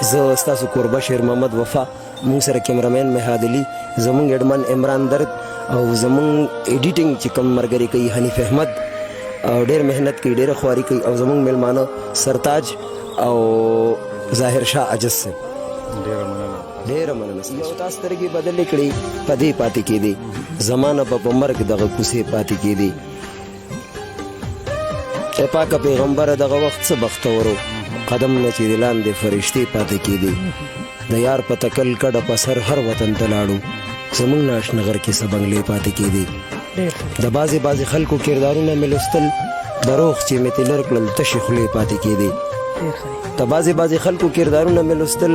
زه ستاسو کوربه شیر محمد وفا، مونږ سره کیمرامین مهاد علي، زمونږ ایډمن عمران درد او زمونږ ایډیټینګ چې کوم ملګری کوي حنیف احمد، او ډېر محنت کوي، ډېره خواري کوي، او زمونږ میلمانه سرتاج او ظاهر شاه عجز صاحب. ډېره مننه. یو تا سترګې بدلې کړې په دې پاتې کېدې، زمانه به په مرګ دغه کوڅې پاتې کېدې. ای پاکه پیغمبره دغه وخت څه بختورو، قدم نه چې د لاندې فرشتې پاتې کېدې. د یار په تکل کډه په سر هر وطن ته لاړو، زمونږ ناشنغر کې څه بنګلې پاتې کېدې. د بعضې خلکو کردارونه مې لوستل، دروغ چې مې تلر کړل تشې خولې پاتې کېدې. د بعضې خلکو کردارونه مې لوستل،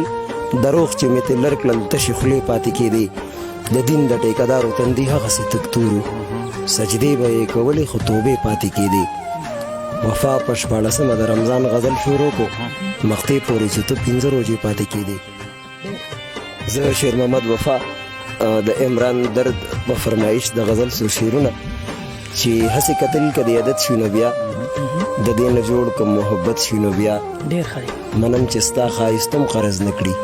دروغ چې مې تلر کړل تشې خولې پاتې کېدې. د دین د ټیکهدارو تندي هغسې تک تورو، سجدې به یې کولې خو توبې پاتې کېدې. وفا په 14مه د رمضان غزل شروع کو، مختې پورې چې ته 15 روژې پاتې کېدې. زه شیر محمد وفا د عمران درد په فرمایش د غزل څو شعرونه چې هسې کتل که د عادت شي نو بیا د دې نه جوړ کوم محبت شي نو بیا ډېر ښه دی. منم چې ستا ښایست هم قرض نه کړي،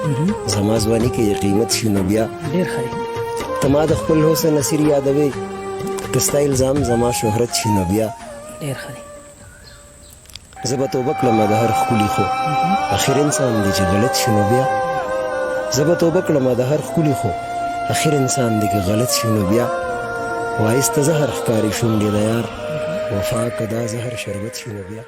زما ځواني کې یې قیمت شي نو بیا ډېر ښه دی. ته ما د خپل حسن اسیر یادوې، که ستا الزام زما شهرت شي نو بیا ډېر ښه دی. زه به توبه کړم د هر ښکلي خو اخر انسان دی چې غلط شي نو بیا. زه به توبه کړم د هر ښکلي خو اخر انسان دی که غلط شي نو بیا. وایسته زهر ښکاري شونډې د یار، وفا که دا زهر شربت شي نو بیا.